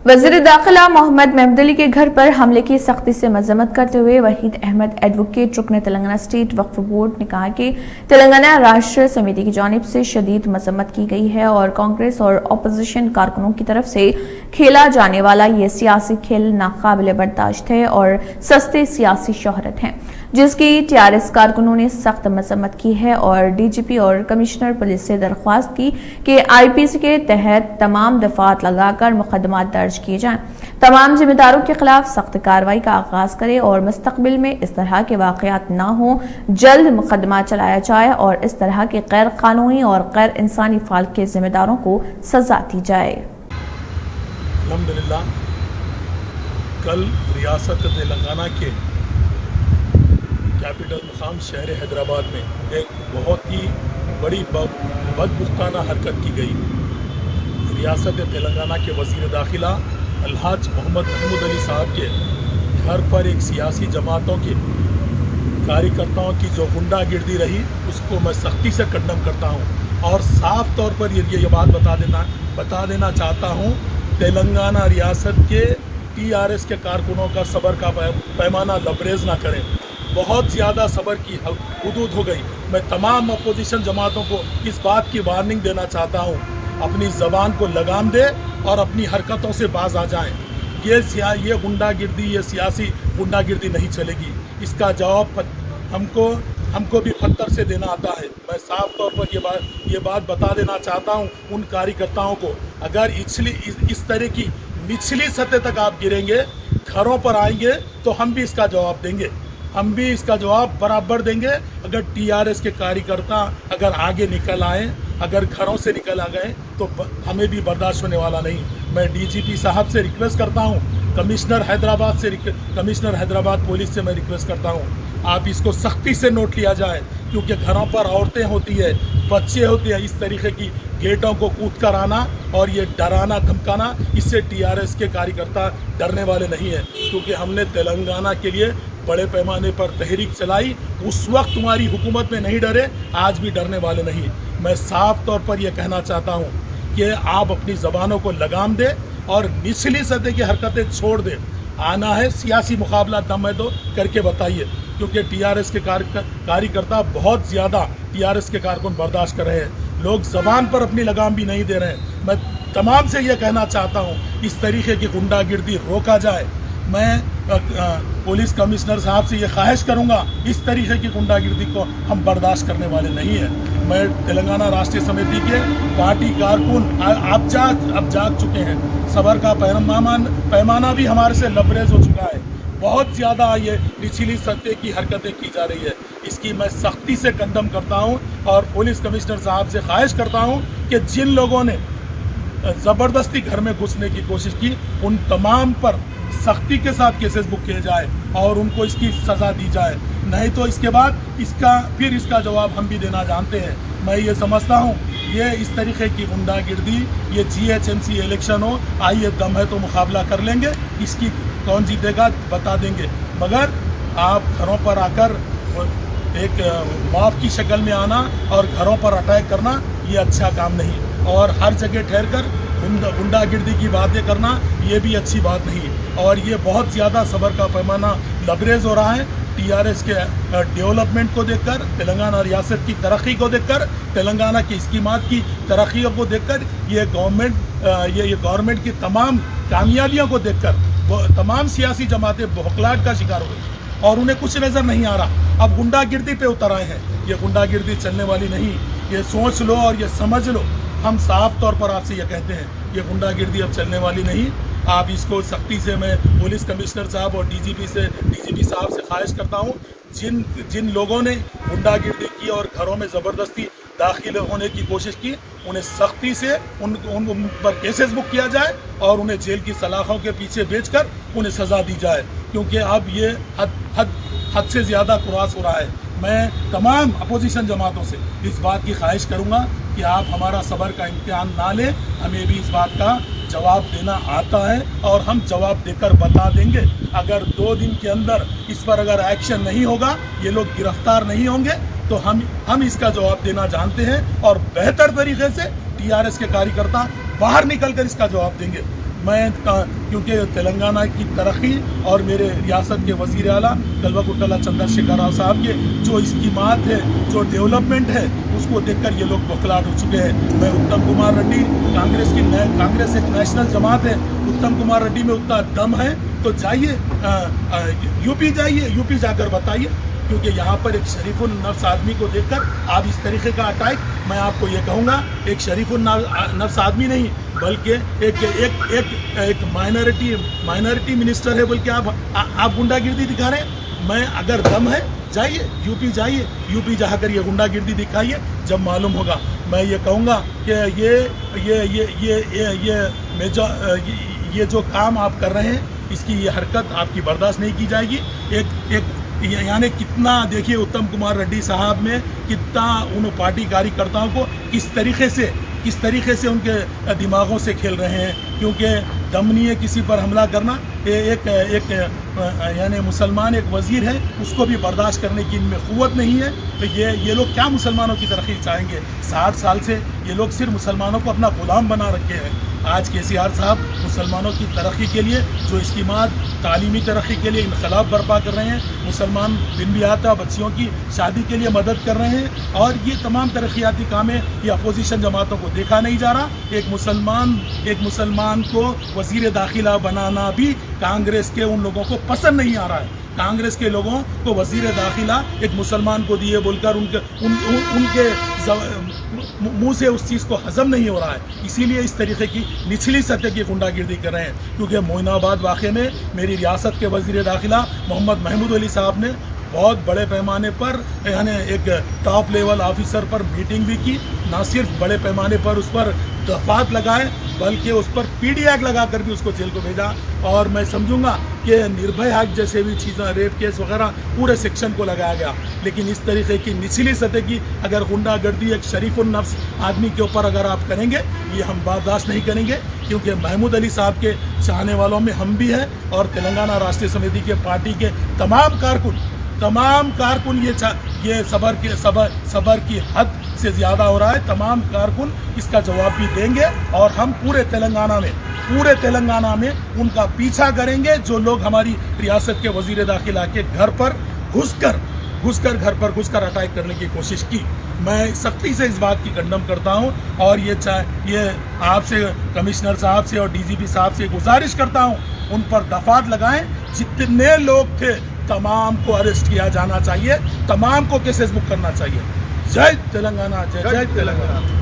वज़ीर दाखिला मोहम्मद महमूद अली के घर पर हमले की सख्ती से मजम्मत करते हुए वहीद अहमद एडवोकेट रुकन तेलंगाना स्टेट वक्फ बोर्ड ने कहा कि तेलंगाना राष्ट्र समिति की जानिब से शदीद मजम्मत की गई है और कांग्रेस और अपोजिशन कारकुनों की तरफ से खेला जाने वाला ये सियासी खेल नाकाबिल बर्दाश्त है और सस्ते सियासी शोहरत है, जिसकी टीआरएस कारकुनों ने सख्त मजम्मत की है और डीजीपी और कमिश्नर पुलिस से दरख्वास्त की कि आईपीसी के तहत तमाम दफात लगाकर मुकदमा दर्ज किए जाएं, तमाम जिम्मेदारों के खिलाफ सख्त कार्रवाई का आगाज करे और मुस्तकबिल में इस तरह के वाकयात न हो, जल्द मुकदमा चलाया जाए और इस तरह के गैर कानूनी और गैर इंसानी फाल के जिम्मेदारों को सजा दी जाए। अल्हम्दुलिल्लाह, कल रियासत तेलंगाना के कैपिटल मुकाम शहर हैदराबाद में एक बहुत ही बड़ी बदबुख्ताना हरकत की गई। रियासत तेलंगाना के वज़ीर दाखिला अलहाज मोहम्मद महमूद अली साहब के घर पर एक सियासी जमातों के कार्यकर्ताओं की जो गुंडागिर्दी रही, उसको मैं सख्ती से कंडम करता हूँ और साफ तौर पर ये बात बता देना चाहता हूँ, तेलंगाना रियासत के टीआरएस के कारकुनों का सब्र का पैमाना लबरेज ना करें। बहुत ज़्यादा सब्र की हुदूद हो गई। मैं तमाम अपोजिशन जमातों को इस बात की वार्निंग देना चाहता हूँ, अपनी ज़बान को लगाम दे और अपनी हरकतों से बाज आ जाएं। ये गुंडागिर्दी, ये सियासी गुंडागिर्दी नहीं चलेगी। इसका जवाब हमको भी पत्थर से देना आता है। मैं साफ तौर पर ये बात बता देना चाहता हूँ उन कार्यकर्ताओं को, अगर इस तरह की निचली सतह तक आप गिरेंगे, घरों पर आएंगे, तो हम भी इसका जवाब देंगे, हम भी इसका जवाब बराबर देंगे। अगर टीआरएस के कार्यकर्ता अगर आगे निकल आए, अगर घरों से निकल आ गए, तो हमें भी बर्दाश्त होने वाला नहीं। मैं डीजीपी साहब से रिक्वेस्ट करता हूं, कमिश्नर हैदराबाद पुलिस से मैं रिक्वेस्ट करता हूं, आप इसको सख्ती से नोट लिया जाए, क्योंकि घरों पर औरतें होती है, बच्चे होते हैं। इस तरीके की गेटों को कूद कर आना और ये डराना धमकाना, इससे टीआरएस के कार्यकर्ता डरने वाले नहीं है, क्योंकि हमने तेलंगाना के लिए बड़े पैमाने पर तहरीक चलाई। उस वक्त तुम्हारी हुकूमत में नहीं डरे, आज भी डरने वाले नहीं। मैं साफ तौर पर यह कहना चाहता हूँ कि आप अपनी ज़बानों को लगाम दें और निचली सतह की हरकतें छोड़ दें। आना है सियासी मुकाबला, दम है तो करके बताइए, क्योंकि टीआरएस के कार्यकर्ता बहुत ज़्यादा टीआरएस के कारकुन बर्दाश्त कर रहे हैं। लोग ज़बान पर अपनी लगाम भी नहीं दे रहे हैं। मैं तमाम से यह कहना चाहता हूँ, इस तरीके की गुंडागिर्दी रोका जाए। मैं पुलिस कमिश्नर साहब से ये ख्वाहिश करूंगा, इस तरीके की गुंडागिर्दी को हम बर्दाश्त करने वाले नहीं हैं। मैं तेलंगाना राष्ट्रीय समिति के पार्टी कारकुन अब जाग चुके हैं। सब्र का पैमाना भी हमारे से लबरेज हो चुका है। बहुत ज़्यादा ये निचली सतह की हरकतें की जा रही है, इसकी मैं सख्ती से कंडम करता हूँ और पुलिस कमिश्नर साहब से ख्वाहिश करता हूँ कि जिन लोगों ने ज़बरदस्ती घर में घुसने की कोशिश की, उन तमाम पर सख्ती के साथ केसेस बुक किए जाए और उनको इसकी सज़ा दी जाए। नहीं तो इसके बाद इसका जवाब हम भी देना जानते हैं। मैं ये समझता हूँ, ये इस तरीके की गुंडागिर्दी, ये जीएचएमसी इलेक्शन हो, आइए दम है तो मुकाबला कर लेंगे, इसकी कौन जीतेगा बता देंगे। मगर आप घरों पर आकर एक मॉब की शक्ल में आना और घरों पर अटैक करना, ये अच्छा काम नहीं। और हर जगह ठहर कर गुंडागिर्दी की बातें करना, ये भी अच्छी बात नहीं। और ये बहुत ज़्यादा सब्र का पैमाना लबरेज हो रहा है। टीआरएस के डेवलपमेंट को देखकर, तेलंगाना रियासत की तरक्की को देखकर, तेलंगाना की स्कीमात की तरक्कियों को देखकर, ये गवर्नमेंट की तमाम कामयाबियों को देखकर वो तमाम सियासी जमातें बौखलाहट का शिकार हो गई और उन्हें कुछ नज़र नहीं आ रहा। अब गुंडागिर्दी पे उतर आए हैं। ये गुंडागिर्दी चलने वाली नहीं, ये सोच लो और ये समझ लो। हम साफ तौर पर आपसे ये कहते हैं, ये गुंडागिर्दी अब चलने वाली नहीं। आप इसको सख्ती से, मैं पुलिस कमिश्नर साहब और डीजीपी साहब से ख्वाहिश करता हूँ, जिन लोगों ने गुंडागिर्दी की और घरों में ज़बरदस्ती दाखिल होने की कोशिश की, उन्हें सख्ती से उन पर केसेस बुक किया जाए और उन्हें जेल की सलाखों के पीछे बेचकर उन्हें सज़ा दी जाए, क्योंकि अब ये हद से ज़्यादा क्रॉस हो रहा है। मैं तमाम अपोजिशन जमातों से इस बात की ख्वाहिश करूँगा कि आप हमारा सब्र का इम्तिहान ना लें। हमें भी इस बात का जवाब देना आता है और हम जवाब देकर बता देंगे। अगर 2 दिन के अंदर इस पर अगर एक्शन नहीं होगा, ये लोग गिरफ्तार नहीं होंगे, तो हम इसका जवाब देना जानते हैं और बेहतर तरीके से टीआरएस के कार्यकर्ता बाहर निकलकर इसका जवाब देंगे। میں کیونکہ تلنگانہ کی ترقی اور میرے ریاست کے وزیر اعلیٰ کلوکٹلا چندر شیکھر راؤ صاحب کے جو اسکیمات ہے، جو ڈیولپمنٹ ہے، اس کو دیکھ کر یہ لوگ بوکھلاہٹ ہو چکے ہیں۔ میں اتم کمار ریڈی، کانگریس ایک نیشنل جماعت ہے، اتم کمار ریڈی میں اتنا دم ہے تو جائیے یو پی جا کر بتائیے، کیونکہ یہاں پر ایک شریف النفس آدمی کو دیکھ کر آپ اس طریقے کا اٹیک، میں آپ کو یہ کہوں گا ایک شریف النفس آدمی نہیں بلکہ ایک مائنرٹی منسٹر ہے، بلکہ آپ گنڈا گردی دکھا رہے ہیں۔ میں اگر دم ہے جائیے یو پی جا کر یہ گنڈا گردی دکھائیے، جب معلوم ہوگا۔ میں یہ کہوں گا کہ یہ جو کام آپ کر رہے ہیں، اس کی یہ حرکت آپ کی برداشت نہیں کی جائے گی۔ یعنی کتنا دیکھیے اتم کمار ریڈی صاحب میں کتنا ان پارٹی کارکرتاؤں کو کس طریقے سے ان کے دماغوں سے کھیل رہے ہیں، کیونکہ دم نہیں ہے کسی پر حملہ کرنا۔ ایک یعنی مسلمان ایک وزیر ہے، اس کو بھی برداشت کرنے کی ان میں قوت نہیں ہے، تو یہ لوگ کیا مسلمانوں کی ترقی چاہیں گے؟ 60 سال سے یہ لوگ صرف مسلمانوں کو اپنا غلام بنا رکھے ہیں۔ آج KCR صاحب مسلمانوں کی ترقی کے لیے جو اسکیمات، تعلیمی ترقی کے لیے انقلاب برپا کر رہے ہیں، مسلمان بن بیاتہ بچیوں کی شادی کے لیے مدد کر رہے ہیں، اور یہ تمام ترقیاتی کامیں یہ اپوزیشن جماعتوں کو دیکھا نہیں جا رہا۔ ایک مسلمان کو وزیر داخلہ بنانا بھی کانگریس کے ان لوگوں کو پسند نہیں آ رہا ہے۔ کانگریس کے لوگوں کو وزیر داخلہ ایک مسلمان کو دیے بول کر ان کے منہ سے اس چیز کو ہضم نہیں ہو رہا ہے، اسی لیے اس طریقے کی نچلی سطح کی غنڈہ گردی کر رہے ہیں۔ کیونکہ معین آباد واقعے میں میری ریاست کے وزیر داخلہ محمد محمود علی صاحب نے بہت بڑے پیمانے پر یعنی ایک ٹاپ لیول آفیسر پر میٹنگ بھی کی، نہ صرف بڑے پیمانے پر اس پر دفعات لگائے بلکہ اس پر PD ایکٹ لگا کر بھی اس کو جیل کو بھیجا۔ اور میں سمجھوں گا کہ نربھے ایکٹ جیسے بھی چیزیں، ریپ کیس وغیرہ پورے سیکشن کو لگایا گیا، لیکن اس طریقے کی نچلی سطح کی اگر غنڈہ گردی ایک شریف النفس آدمی کے اوپر اگر آپ کریں گے، یہ ہم برداشت نہیں کریں گے، کیونکہ محمود علی صاحب کے چاہنے والوں میں ہم بھی ہیں، اور تلنگانہ راشٹریہ سمیتی کے پارٹی کے تمام کارکن یہ صبر کی حد سے زیادہ ہو رہا ہے۔ تمام کارکن اس کا جواب بھی دیں گے، اور ہم پورے تلنگانہ میں ان کا پیچھا کریں گے، جو لوگ ہماری ریاست کے وزیر داخلہ کے گھر پر گھس کر اٹیک کرنے کی کوشش کی۔ میں سختی سے اس بات کی کنڈم کرتا ہوں، اور یہ آپ سے، کمشنر صاحب سے اور DGP صاحب سے گزارش کرتا ہوں، ان پر دفعات لگائیں۔ جتنے لوگ تھے تمام کو اریسٹ کیا جانا چاہیے، تمام کو کیسز بک کرنا چاہیے۔ جے تلنگانہ، جے تلنگانہ۔